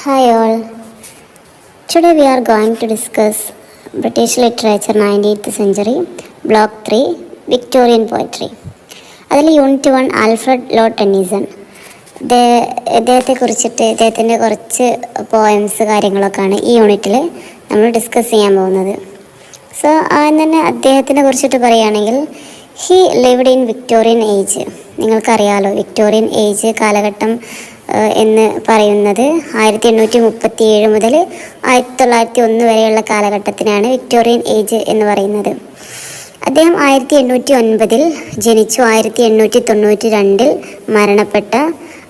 Hi all. Today we are going to discuss British literature 19th century, Block 3, Victorian poetry. അതിൽ unit 1 Alfred Lord Tennyson. ഇദ്ദേഹത്തിൻ്റെ കുറച്ച് poems കാര്യങ്ങളൊക്കെയാണ് ഈ യൂണിറ്റിൽ നമ്മൾ ഡിസ്കസ് ചെയ്യാൻ പോകുന്നത്. സോ ആദ്യം തന്നെ അദ്ദേഹത്തിനെ കുറിച്ചിട്ട് പറയുകയാണെങ്കിൽ he lived in Victorian age. നിങ്ങൾക്കറിയാലോ വിക്ടോറിയൻ ഏജ് കാലഘട്ടം എന്ന് പറയുന്നത് 1837 മുതൽ 1901 വരെയുള്ള കാലഘട്ടത്തിനാണ് വിക്ടോറിയൻ ഏജ് എന്ന് പറയുന്നത്. അദ്ദേഹം 1809 ജനിച്ചു. 1892 മരണപ്പെട്ട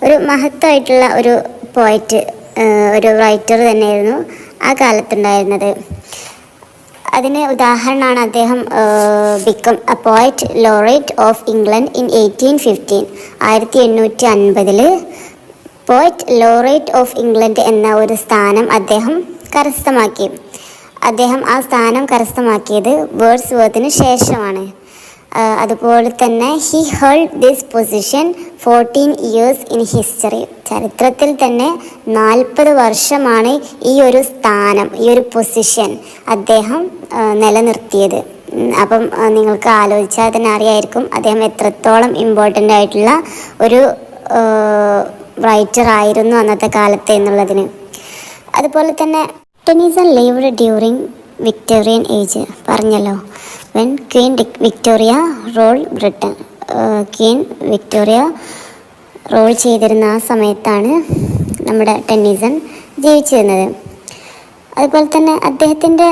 ഒരു മഹത്തായിട്ടുള്ള ഒരു പോയറ്റ്, ഒരു റൈറ്റർ തന്നെയായിരുന്നു ആ കാലത്തുണ്ടായിരുന്നത്. അതിന് ഉദാഹരണമാണ് അദ്ദേഹം become A poet laureate of England in 1815. 1850 poet laureate of England എന്ന ഒരു സ്ഥാനം അദ്ദേഹം കരസ്ഥമാക്കി. അദ്ദേഹം ആ സ്ഥാനം കരസ്ഥമാക്കിയത് വേർഡ്സ്വർത്തിന് ശേഷമാണ്. അതുപോലെ തന്നെ he held this position 14 years in history. ചരിത്രത്തിൽ തന്നെ 40 വർഷമാണ് ഈ ഒരു സ്ഥാനം, ഈ ഒരു പൊസിഷൻ അദ്ദേഹം നിലനിർത്തിയത്. അപ്പം നിങ്ങൾക്ക് ആലോചിച്ചാൽ തന്നെ അറിയായിരിക്കും അദ്ദേഹം എത്രത്തോളം ഇമ്പോർട്ടൻ്റ് ആയിട്ടുള്ള ഒരു റൈറ്റർ ആയിരുന്നു അന്നത്തെ കാലത്ത് എന്നുള്ളതിന്. അതുപോലെ തന്നെ Tennyson lived during Victorian age. പറഞ്ഞല്ലോ, when queen Victoria rule Britain. Queen Victoria rule ചെയ്തിരുന്ന ആ സമയത്താണ് നമ്മുടെ ടെന്നീസൺ ജീവിച്ചിരുന്നത്. അതുപോലെ തന്നെ അദ്ദേഹത്തിൻ്റെ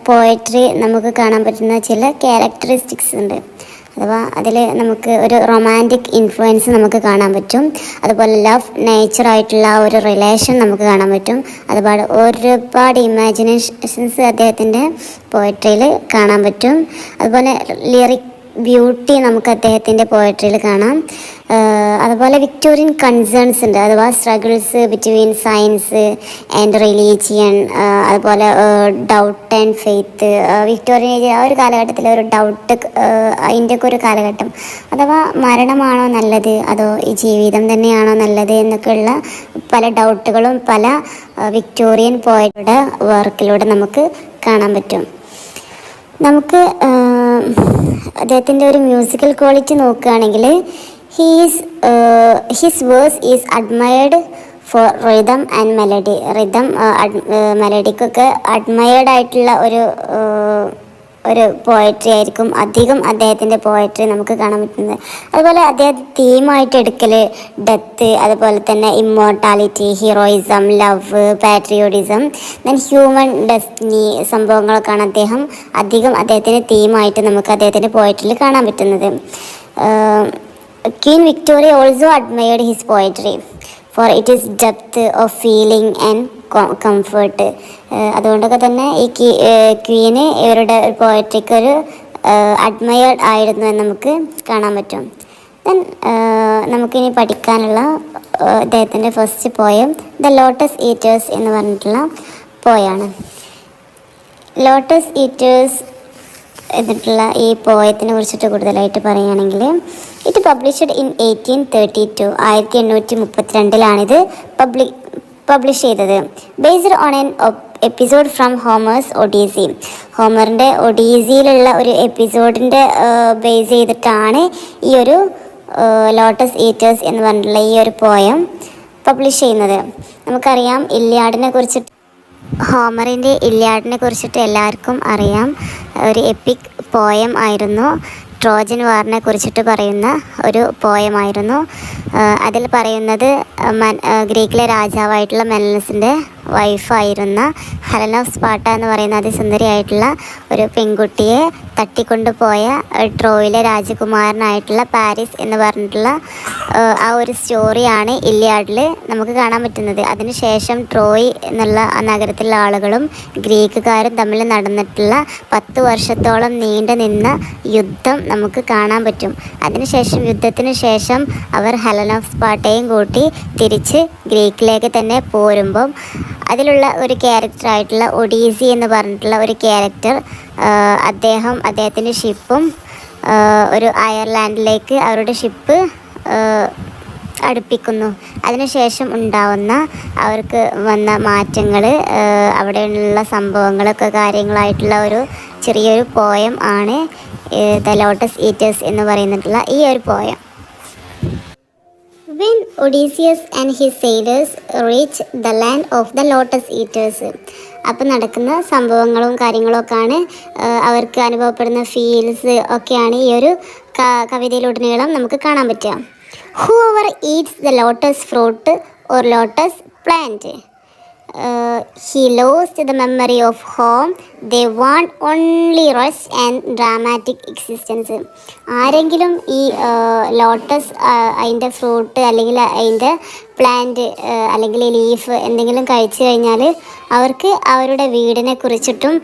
പോയട്രി നമുക്ക് കാണാൻ പറ്റുന്ന ചില ക്യാരക്ടറിസ്റ്റിക്സ് ഉണ്ട്. അഥവാ അതിൽ നമുക്ക് ഒരു റൊമാൻറ്റിക് ഇൻഫ്ലുവൻസ് നമുക്ക് കാണാൻ പറ്റും. അതുപോലെ ലവ് നേച്ചറായിട്ടുള്ള ഒരു റിലേഷൻ നമുക്ക് കാണാൻ പറ്റും. അതുപോലെ ഒരുപാട് ഇമാജിനേഷൻസ് അദ്ദേഹത്തിൻ്റെ പോയട്രിയിൽ കാണാൻ പറ്റും. അതുപോലെ ലിറിക് ബ്യൂട്ടി നമുക്ക് അദ്ദേഹത്തിൻ്റെ പോയട്രിയിൽ കാണാം. അതുപോലെ വിക്ടോറിയൻ കൺസേൺസ് ഉണ്ട്, അഥവാ struggles between science and religion. അതുപോലെ doubt and faith. Victorian age ആ ഒരു കാലഘട്ടത്തിൽ ഒരു ഡൗട്ട്, അതിൻ്റെയൊക്കെ ഒരു കാലഘട്ടം. അഥവാ മരണമാണോ നല്ലത് അതോ ഈ ജീവിതം തന്നെയാണോ നല്ലത് എന്നൊക്കെയുള്ള പല ഡൗട്ടുകളും പല വിക്ടോറിയൻ പോയറ്റുടെ വർക്കിലൂടെ നമുക്ക് കാണാൻ പറ്റും. നമുക്ക് അദ്ദേഹത്തിൻ്റെ ഒരു മ്യൂസിക്കൽ ക്വാളിറ്റി നോക്കുകയാണെങ്കിൽ his verse is admired for rhythm and melody. Rhythm മെലഡിക്കൊക്കെ അഡ്മയർഡ് ആയിട്ടുള്ള ഒരു പോയട്രി ആയിരിക്കും അധികം അദ്ദേഹത്തിൻ്റെ പോയട്രി നമുക്ക് കാണാൻ പറ്റുന്നത്. അതുപോലെ അദ്ദേഹം തീമായിട്ട് എടുക്കൽ ഡെത്ത്, അതുപോലെ തന്നെ immortality, heroism, love, patriotism, then human destiny സംഭവങ്ങളൊക്കെയാണ് അദ്ദേഹം അധികം അദ്ദേഹത്തിൻ്റെ തീമായിട്ട് നമുക്ക് അദ്ദേഹത്തിൻ്റെ പോയട്രിയിൽ കാണാൻ പറ്റുന്നത്. Queen Victoria also admired his poetry for it is depth of feeling and comfort. അതുകൊണ്ടൊക്കെ തന്നെ ഈ ക്വീന് ഇവരുടെ ഒരു പോയട്രിക്ക് ഒരു അഡ്മയർഡ് ആയിരുന്നു എന്ന് നമുക്ക് കാണാൻ പറ്റും. ദെൻ നമുക്കിനി പഠിക്കാനുള്ള അദ്ദേഹത്തിൻ്റെ first poem the lotus eaters എന്ന് പറഞ്ഞിട്ടുള്ള പോയാണ്. ലോട്ടസ് ഈറ്റേഴ്സ് എന്നിട്ടുള്ള ഈ പോയത്തിനെ കുറിച്ചിട്ട് കൂടുതലായിട്ട് പറയുകയാണെങ്കിൽ ഇത് പബ്ലിഷ്ഡ് ഇൻ 1832. 1832 പബ്ലിഷ് ചെയ്തത്. Based on an episode from Homer's Odyssey. ഹോമറിൻ്റെ ഒഡീസിയിലുള്ള ഒരു എപ്പിസോഡിൻ്റെ ബേസ് ചെയ്തിട്ടാണ് ഈ ഒരു ലോട്ടസ് ഈറ്റേഴ്സ് എന്ന് പറഞ്ഞിട്ടുള്ള ഈ ഒരു പോയം പബ്ലിഷ് ചെയ്യുന്നത്. നമുക്കറിയാം ഇല്യാഡിനെ കുറിച്ചിട്ട്, ഹോമറിൻ്റെ ഇല്യാഡിനെ കുറിച്ചിട്ട് എല്ലാവർക്കും അറിയാം. ഒരു എപ്പിക് പോയം ആയിരുന്നു. ട്രോജൻ വാറിനെ കുറിച്ചിട്ട് പറയുന്ന ഒരു പോയമായിരുന്നു. അതിൽ പറയുന്നത് ഗ്രീക്കിലെ രാജാവായിട്ടുള്ള മെനലസിൻ്റെ വൈഫായിരുന്ന ഹെലൻ ഓഫ് സ്പാർട്ട എന്ന് പറയുന്ന അതിസുന്ദരിയായിട്ടുള്ള ഒരു പെൺകുട്ടിയെ തട്ടിക്കൊണ്ടുപോയ ട്രോയിലെ രാജകുമാരനായിട്ടുള്ള പാരീസ് എന്ന് പറഞ്ഞിട്ടുള്ള ആ ഒരു സ്റ്റോറിയാണ് ഇല്യാഡിൽ നമുക്ക് കാണാൻ പറ്റുന്നത്. അതിനുശേഷം ട്രോയ് എന്നുള്ള ആ നഗരത്തിലുള്ള ആളുകളും ഗ്രീക്കുകാരും തമ്മിൽ നടന്നിട്ടുള്ള 10 വർഷത്തോളം നീണ്ടു നിന്ന യുദ്ധം നമുക്ക് കാണാൻ പറ്റും. അതിനുശേഷം യുദ്ധത്തിന് ശേഷം അവർ ഹെലൻ ഓഫ് സ്പാർട്ടയും കൂട്ടി തിരിച്ച് ഗ്രീക്കിലേക്ക് തന്നെ പോരുമ്പം അതിലുള്ള ഒരു ക്യാരക്ടറായിട്ടുള്ള ഒഡീസി എന്ന് പറഞ്ഞിട്ടുള്ള ഒരു ക്യാരക്ടർ, അദ്ദേഹത്തിൻ്റെ ഷിപ്പും ഒരു അയർലാൻഡിലേക്ക് അവരുടെ ഷിപ്പ് അടുപ്പിക്കുന്നു. അതിനുശേഷം ഉണ്ടാവുന്ന അവർക്ക് വന്ന മാറ്റങ്ങൾ, അവിടെയുള്ള സംഭവങ്ങളൊക്കെ കാര്യങ്ങളായിട്ടുള്ള ഒരു ചെറിയൊരു പോയം ആണ് ദ ലോട്ടസ് ഈറ്റേഴ്സ് എന്ന് പറയുന്നിട്ടുള്ള ഈ ഒരു poem. When Odysseus and his sailors reach the land of the lotus eaters, അപ്പം നടക്കുന്ന സംഭവങ്ങളും കാര്യങ്ങളൊക്കെയാണ്, അവർക്ക് അനുഭവപ്പെടുന്ന ഫീൽസ് ഒക്കെയാണ് ഈ ഒരു കവിതയിലുടനീളം നമുക്ക് കാണാൻ പറ്റുക. Whoever eats the lotus fruit or lotus plant, he lost the memory of home. They want only rest and dramatic existence. ആരെങ്കിലും ഈ ലോട്ടസ് അതിൻ്റെ ഫ്രൂട്ട് അല്ലെങ്കിൽ അതിൻ്റെ പ്ലാന്റ് അല്ലെങ്കിൽ ലീഫ് എന്തെങ്കിലും കഴിച്ചു കഴിഞ്ഞാൽ അവർക്ക് അവരുടെ വീടിനെ കുറിച്ചിട്ടും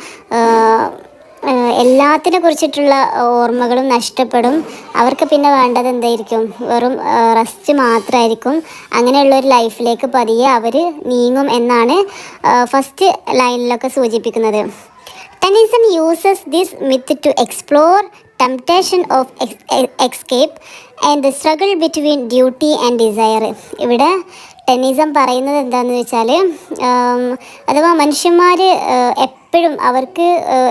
എല്ലാത്തിനെ കുറിച്ചിട്ടുള്ള ഓർമ്മകളും നഷ്ടപ്പെടും. അവർക്ക് പിന്നെ വേണ്ടത് എന്തായിരിക്കും? വെറും റെസ്റ്റ് മാത്രമായിരിക്കും. അങ്ങനെയുള്ളൊരു ലൈഫിലേക്ക് പതിയെ അവർ നീങ്ങും എന്നാണ് ഫസ്റ്റ് ലൈനിലൊക്കെ സൂചിപ്പിക്കുന്നത്. Tennyson uses this myth to explore temptation of escape and the struggle between duty and desire. ഇവിടെ ടെന്നിസം പറയുന്നത് എന്താണെന്ന് വെച്ചാൽ, അഥവാ മനുഷ്യന്മാർ എപ്പോഴും അവർക്ക്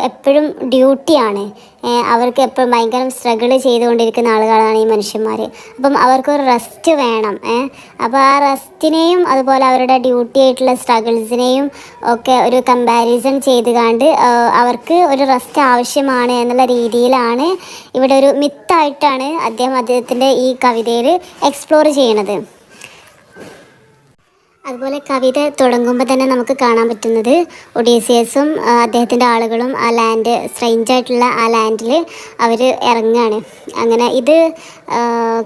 എപ്പോഴും ഡ്യൂട്ടിയാണ്, അവർക്ക് എപ്പോഴും ഭയങ്കര സ്ട്രഗിൾ ചെയ്തുകൊണ്ടിരിക്കുന്ന ആളുകളാണ് ഈ മനുഷ്യന്മാർ. അപ്പം അവർക്കൊരു റെസ്റ്റ് വേണം. അപ്പോൾ ആ റെസ്റ്റിനെയും അതുപോലെ അവരുടെ ഡ്യൂട്ടി ആയിട്ടുള്ള സ്ട്രഗിൾസിനെയും ഒക്കെ ഒരു കമ്പാരിസൺ ചെയ്ത് കണ്ട് അവർക്ക് ഒരു റെസ്റ്റ് ആവശ്യമാണ് എന്നുള്ള രീതിയിലാണ് ഇവിടെ ഒരു മിത്തായിട്ടാണ് അദ്ദേഹത്തിൻ്റെ ഈ കവിതയിൽ എക്സ്പ്ലോർ ചെയ്യണത്. അതുപോലെ കവിത തുടങ്ങുമ്പോൾ തന്നെ നമുക്ക് കാണാൻ പറ്റുന്നത് ഒഡീസിയസും അദ്ദേഹത്തിൻ്റെ ആളുകളും ആ ലാൻഡ്, സ്ട്രെയിഞ്ചായിട്ടുള്ള ആ ലാൻഡിൽ അവർ ഇറങ്ങുകയാണ്. അങ്ങനെ ഇത്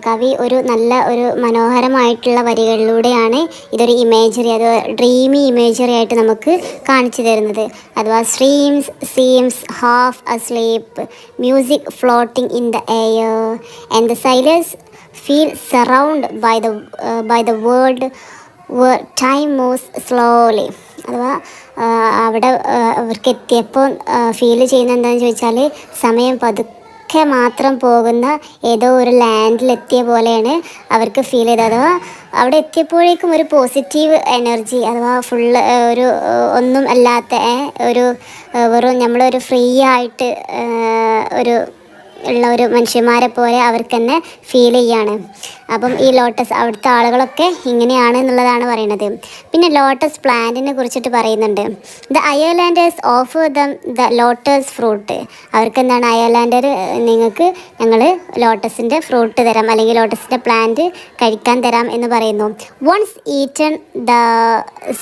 കവി ഒരു നല്ല ഒരു മനോഹരമായിട്ടുള്ള വരികളിലൂടെയാണ് ഇതൊരു ഇമേജറി, അത് ഡ്രീമി ഇമേജറി ആയിട്ട് നമുക്ക് കാണിച്ചു തരുന്നത്. അഥവാ streams seems half asleep, music floating in the air and the sailors feel surround by the world time moves slowly. അഥവാ അവിടെ അവർക്ക് എത്തിയപ്പോൾ ഫീൽ ചെയ്യുന്നത് എന്താണെന്ന് ചോദിച്ചാൽ, സമയം പതുക്കെ മാത്രം പോകുന്ന ഏതോ ഒരു ലാൻഡിലെത്തിയ പോലെയാണ് അവർക്ക് ഫീൽ ചെയ്തത്. അഥവാ അവിടെ എത്തിയപ്പോഴേക്കും ഒരു പോസിറ്റീവ് എനർജി, അഥവാ ഫുള്ള് ഒരു ഒന്നും അല്ലാത്ത ഒരു വെറും നമ്മളൊരു ഫ്രീ ആയിട്ട് ഉള്ള ഒരു മനുഷ്യന്മാരെ പോലെ അവർക്ക് തന്നെ ഫീൽ ചെയ്യാണ്. അപ്പം ഈ ലോട്ടസ് അവിടുത്തെ ആളുകളൊക്കെ ഇങ്ങനെയാണ് എന്നുള്ളതാണ് പറയുന്നത്. പിന്നെ ലോട്ടസ് പ്ലാന്റിനെ കുറിച്ചിട്ട് പറയുന്നുണ്ട്. The islanders offer the lotus fruit. അവർക്ക് എന്താണ്, അയർലാൻഡർ നിങ്ങൾക്ക് ഞങ്ങൾ ലോട്ടസിൻ്റെ ഫ്രൂട്ട് തരാം അല്ലെങ്കിൽ ലോട്ടസിൻ്റെ പ്ലാന്റ് കഴിക്കാൻ തരാം എന്ന് പറയുന്നു. Once eaten the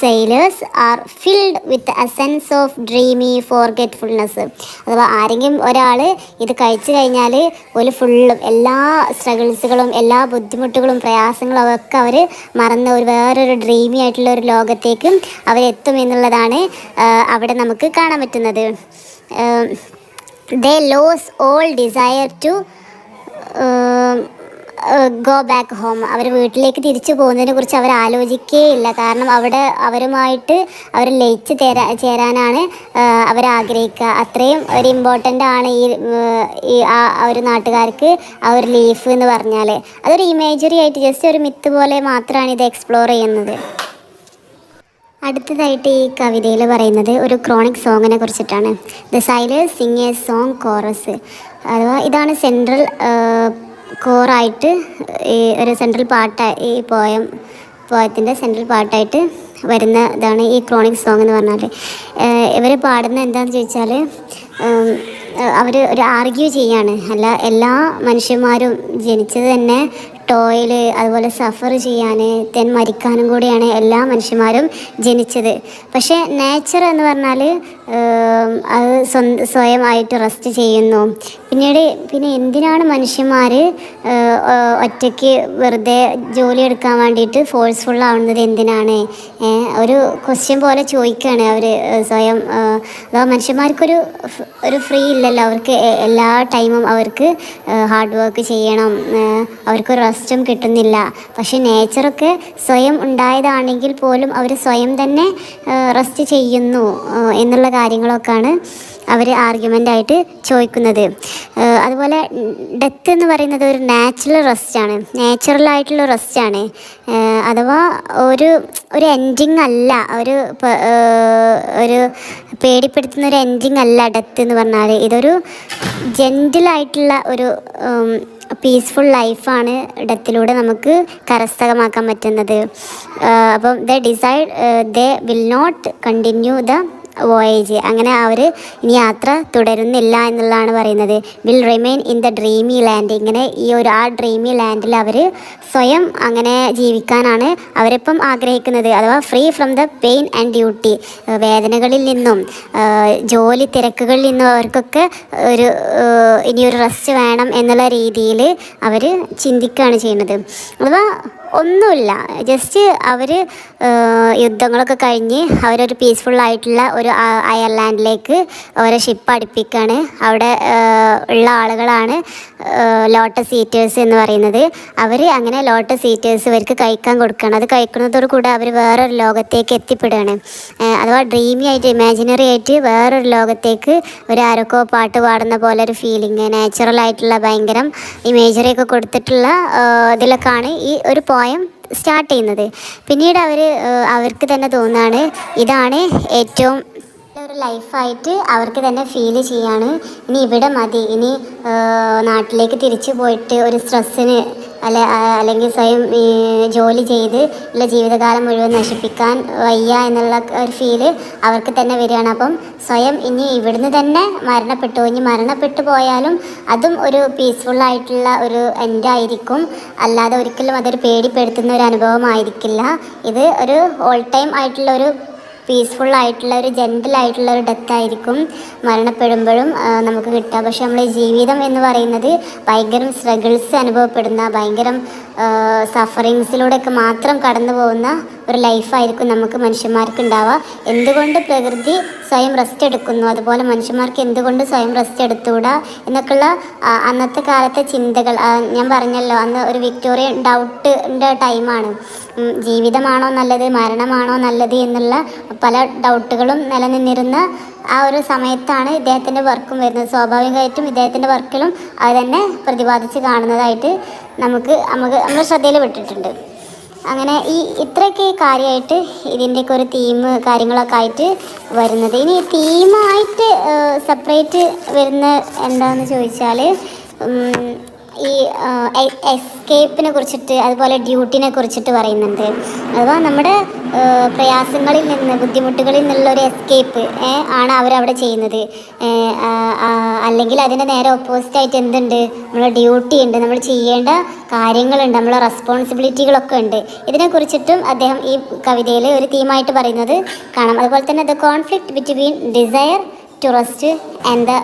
sailors are filled with a sense of dreamy forgetfulness. അഥവാ ആരെങ്കിലും ഒരാൾ ഇത് കഴിച്ചു കഴിഞ്ഞാൽ ഒരു ഫുള്ളും എല്ലാ സ്ട്രഗിൾസുകളും എല്ലാ ബുദ്ധിമുട്ടുകളും പ്രയാസങ്ങളും ഒക്കെ അവർ മറന്ന് ഒരു വേറൊരു ഡ്രീമി ആയിട്ടുള്ള ഒരു ലോകത്തേക്ക് അവരെത്തും എന്നുള്ളതാണ് അവിടെ നമുക്ക് കാണാൻ പറ്റുന്നത്. They lose all desire to go back home. അവർ വീട്ടിലേക്ക് തിരിച്ചു പോകുന്നതിനെ കുറിച്ച് അവർ ആലോചിക്കുകയില്ല. കാരണം അവിടെ അവരുമായിട്ട് അവർ ലയിച്ച് ചേരാനാണ് അവരാഗ്രഹിക്കുക. അത്രയും ഒരു ഇമ്പോർട്ടൻ്റ് ആണ് ആ ഒരു നാട്ടുകാർക്ക് ആ ഒരു ലീഫ് എന്ന് പറഞ്ഞാൽ. അതൊരു ഇമേജറി ആയിട്ട് ജസ്റ്റ് ഒരു മിത്ത് പോലെ മാത്രമാണ് ഇത് എക്സ്പ്ലോർ ചെയ്യുന്നത്. അടുത്തതായിട്ട് ഈ കവിതയിൽ പറയുന്നത് ഒരു ക്രോണിക് സോങ്ങിനെ കുറിച്ചിട്ടാണ്. The sailors sing A song chorus. അഥവാ ഇതാണ് സെൻട്രൽ കോറായിട്ട് ഈ ഒരു സെൻട്രൽ പാർട്ട്, ഈ പോയത്തിൻ്റെ സെൻട്രൽ പാർട്ടായിട്ട് വരുന്ന ഇതാണ് ഈ ക്രോണിക് സോങ് എന്ന് പറഞ്ഞാൽ. ഇവർ പാടുന്ന എന്താണെന്ന് ചോദിച്ചാൽ, അവർ ഒരു ആർഗ്യൂ ചെയ്യാണ്. അല്ല, എല്ലാ മനുഷ്യന്മാരും ജനിച്ചത് തന്നെ ടോയിൽ അതുപോലെ സഫർ ചെയ്യാൻ മരിക്കാനും കൂടിയാണ് എല്ലാ മനുഷ്യന്മാരും ജനിച്ചത്. പക്ഷേ നേച്ചർ എന്ന് പറഞ്ഞാൽ അത് സ്വയമായിട്ട് റെസ്റ്റ് ചെയ്യുന്നു. പിന്നെ എന്തിനാണ് മനുഷ്യന്മാർ ഒറ്റയ്ക്ക് വെറുതെ ജോലി എടുക്കാൻ വേണ്ടിയിട്ട് ഫോഴ്സ്ഫുള്ളാവുന്നത് എന്തിനാണ്? ഒരു ക്വസ്റ്റ്യൻ പോലെ ചോദിക്കുകയാണ് അവർ സ്വയം. അഥവാ മനുഷ്യന്മാർക്കൊരു ഫ്രീ ഇല്ലല്ലോ, അവർക്ക് എല്ലാ ടൈമും അവർക്ക് ഹാർഡ് വർക്ക് ചെയ്യണം, അവർക്കൊരു റെസ്റ്റും കിട്ടുന്നില്ല. പക്ഷേ നേച്ചറൊക്കെ സ്വയം ഉണ്ടായതാണെങ്കിൽ പോലും അവർ സ്വയം തന്നെ റെസ്റ്റ് ചെയ്യുന്നു എന്നുള്ള കാര്യങ്ങളൊക്കെയാണ് അവർ ആർഗ്യുമെൻ്റായിട്ട് ചോദിക്കുന്നത്. അതുപോലെ ഡെത്ത് എന്ന് പറയുന്നത് ഒരു നാച്ചുറലായിട്ടുള്ള റെസ്റ്റാണ്. അഥവാ ഒരു എൻഡിങ് അല്ല, ഒരു പേടിപ്പെടുത്തുന്ന ഒരു എൻഡിങ് അല്ല ഡെത്ത് എന്ന് പറഞ്ഞാൽ. ഇതൊരു ജെൻറ്റിലായിട്ടുള്ള ഒരു പീസ്ഫുൾ ലൈഫാണ് ഡെത്തിലൂടെ നമുക്ക് കരസ്ഥമാക്കാൻ പറ്റുന്നത്. അപ്പം they will not continue the voyage. അങ്ങനെ അവർ ഇനി യാത്ര തുടരുന്നില്ല എന്നുള്ളതാണ് പറയുന്നത്. Will remain in the dreamy land. ഇങ്ങനെ ആ ഡ്രീമി ലാൻഡിൽ അവർ സ്വയം അങ്ങനെ ജീവിക്കാനാണ് അവരിപ്പം ആഗ്രഹിക്കുന്നത്. അഥവാ free from the pain and duty. വേദനകളിൽ നിന്നും ജോലി തിരക്കുകളിൽ നിന്നും അവർക്കൊക്കെ ഇനിയൊരു റെസ്റ്റ് വേണം എന്നുള്ള രീതിയിൽ അവർ ചിന്തിക്കുകയാണ് ചെയ്യുന്നത്. അഥവാ ഒന്നുമില്ല, ജസ്റ്റ് അവർ യുദ്ധങ്ങളൊക്കെ കഴിഞ്ഞ് അവരൊരു പീസ്ഫുള്ളായിട്ടുള്ള ഒരു അയർലാൻഡിലേക്ക് അവരെ ഷിപ്പ് അടുപ്പിക്കുകയാണ്. അവിടെ ഉള്ള ആളുകളാണ് ലോട്ടസ് ഈറ്റേഴ്സ് എന്ന് പറയുന്നത്. അവർ അങ്ങനെ ലോട്ടസ് ഈറ്റേഴ്സ് ഇവർക്ക് കഴിക്കാൻ കൊടുക്കുകയാണ്. അത് കഴിക്കുന്നതോടു കൂടെ അവർ വേറൊരു ലോകത്തേക്ക് എത്തിപ്പെടുകയാണ്. അഥവാ ഡ്രീമി ആയിട്ട് ഇമാജിനറി ആയിട്ട് വേറൊരു ലോകത്തേക്ക് ആരൊക്കെ പാട്ട് പാടുന്ന പോലെ ഒരു ഫീലിംഗ്, നാച്ചുറലായിട്ടുള്ള ഭയങ്കരം ഇമേജറിയൊക്കെ കൊടുത്തിട്ടുള്ള ഇതിലൊക്കെയാണ് ഈ ഒരു പോയം സ്റ്റാർട്ട് ചെയ്യുന്നത്. പിന്നീട് അവർക്ക് തന്നെ തോന്നുകയാണ് ഇതാണ് ഏറ്റവും ഒരു ലൈഫായിട്ട് അവർക്ക് തന്നെ ഫീൽ ചെയ്യാണ്. ഇനി ഇവിടെ മതി, ഇനി നാട്ടിലേക്ക് തിരിച്ചു പോയിട്ട് ഒരു സ്ട്രെസ്സിന് അല്ലെങ്കിൽ സ്വയം ജോലി ചെയ്ത് ഉള്ള ജീവിതകാലം മുഴുവൻ നശിപ്പിക്കാൻ വയ്യ എന്നുള്ള ഒരു ഫീല് അവർക്ക് തന്നെ വരികയാണ്. അപ്പം സ്വയം ഇനി ഇവിടുന്ന് തന്നെ മരണപ്പെട്ടു പോയാലും അതും ഒരു പീസ്ഫുള്ളായിട്ടുള്ള ഒരു എൻഡായിരിക്കും, അല്ലാതെ ഒരിക്കലും അതൊരു പേടിപ്പെടുത്തുന്ന ഒരു അനുഭവമായിരിക്കില്ല. ഇത് ഒരു ഓൾ ടൈം ആയിട്ടുള്ള ഒരു പീസ്ഫുള്ളായിട്ടുള്ള ഒരു ജെൻറ്റിലായിട്ടുള്ള ഒരു ഡെത്തായിരിക്കും മരണപ്പെടുമ്പോഴും നമുക്ക് കിട്ടുക. പക്ഷെ നമ്മൾ ജീവിതം എന്ന് പറയുന്നത് ഭയങ്കരം സ്ട്രഗിൾസ് അനുഭവപ്പെടുന്ന, ഭയങ്കരം സഫറിങ്സിലൂടെയൊക്കെ മാത്രം കടന്നു പോകുന്ന ഒരു ലൈഫായിരിക്കും നമുക്ക് മനുഷ്യന്മാർക്ക് ഉണ്ടാവുക. എന്തുകൊണ്ട് പ്രകൃതി സ്വയം റെസ്റ്റ് എടുക്കുന്നു, അതുപോലെ മനുഷ്യന്മാർക്ക് എന്തുകൊണ്ട് സ്വയം റെസ്റ്റ് എടുത്തുകൂടാ എന്നൊക്കെയുള്ള അന്നത്തെ കാലത്തെ ചിന്തകൾ. ഞാൻ പറഞ്ഞല്ലോ, അന്ന് ഒരു വിക്ടോറിയൻ ഡൗട്ടിൻ്റെ ടൈമാണ്. ജീവിതമാണോ നല്ലത്, മരണമാണോ നല്ലത് എന്നുള്ള പല ഡൗട്ടുകളും നിലനിന്നിരുന്ന ആ ഒരു സമയത്താണ് ഇദ്ദേഹത്തിൻ്റെ വർക്കും വരുന്നത്. സ്വാഭാവികമായിട്ടും ഇദ്ദേഹത്തിൻ്റെ വർക്കിലും അത് തന്നെ പ്രതിപാദിച്ച് കാണുന്നതായിട്ട് നമ്മുടെ ശ്രദ്ധയിൽ വിട്ടിട്ടുണ്ട്. അങ്ങനെ ഇത്രയൊക്കെ കാര്യമായിട്ട് ഇതിൻ്റെയൊക്കെ ഒരു തീം കാര്യങ്ങളൊക്കെ ആയിട്ട് വരുന്നത്. ഇനി തീമായിട്ട് സെപ്പറേറ്റ് വരുന്ന എന്താണെന്ന് ചോദിച്ചാൽ ഈ എസ്കേപ്പിനെ കുറിച്ചിട്ട്, അതുപോലെ ഡ്യൂട്ടിനെ കുറിച്ചിട്ട് പറയുന്നുണ്ട്. അഥവാ നമ്മുടെ പ്രയാസങ്ങളിൽ നിന്ന്, ബുദ്ധിമുട്ടുകളിൽ നിന്നുള്ളൊരു എസ്കേപ്പ് ആണ് അവരവിടെ ചെയ്യുന്നത്. അല്ലെങ്കിൽ അതിൻ്റെ നേരെ ഓപ്പോസിറ്റായിട്ട് എന്തുണ്ട്, നമ്മളെ ഡ്യൂട്ടി ഉണ്ട്, നമ്മൾ ചെയ്യേണ്ട കാര്യങ്ങളുണ്ട്, നമ്മളെ റെസ്പോൺസിബിലിറ്റികളൊക്കെ ഉണ്ട്. ഇതിനെക്കുറിച്ചിട്ടും അദ്ദേഹം ഈ കവിതയിൽ ഒരു തീമായിട്ട് പറയുന്നത് കാണാം. അതുപോലെ തന്നെ the conflict between desire to rest and the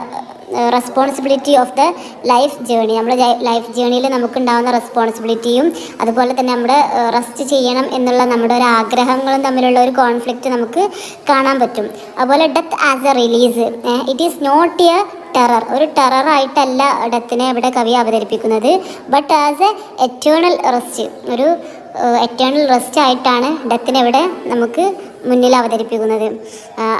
responsibility of the life journey. നമ്മുടെ ലൈഫ് ജേണിയിൽ നമുക്കുണ്ടാകുന്ന റെസ്പോൺസിബിലിറ്റിയും അതുപോലെ തന്നെ നമ്മുടെ റെസ്റ്റ് ചെയ്യണം എന്നുള്ള നമ്മുടെ ഒരു ആഗ്രഹങ്ങളും തമ്മിലുള്ള ഒരു കോൺഫ്ലിക്റ്റ് നമുക്ക് കാണാൻ പറ്റും. അതുപോലെ death as a release, it is not a terror. ഒരു ടെററായിട്ടല്ല ഡെത്തിനെ ഇവിടെ കവി അവതരിപ്പിക്കുന്നത്, but as a eternal rest, ഒരു എറ്റേണൽ റെസ്റ്റ് ആയിട്ടാണ് ഡെത്തിനെ ഇവിടെ നമുക്ക് മുന്നിൽ അവതരിപ്പിക്കുന്നത്.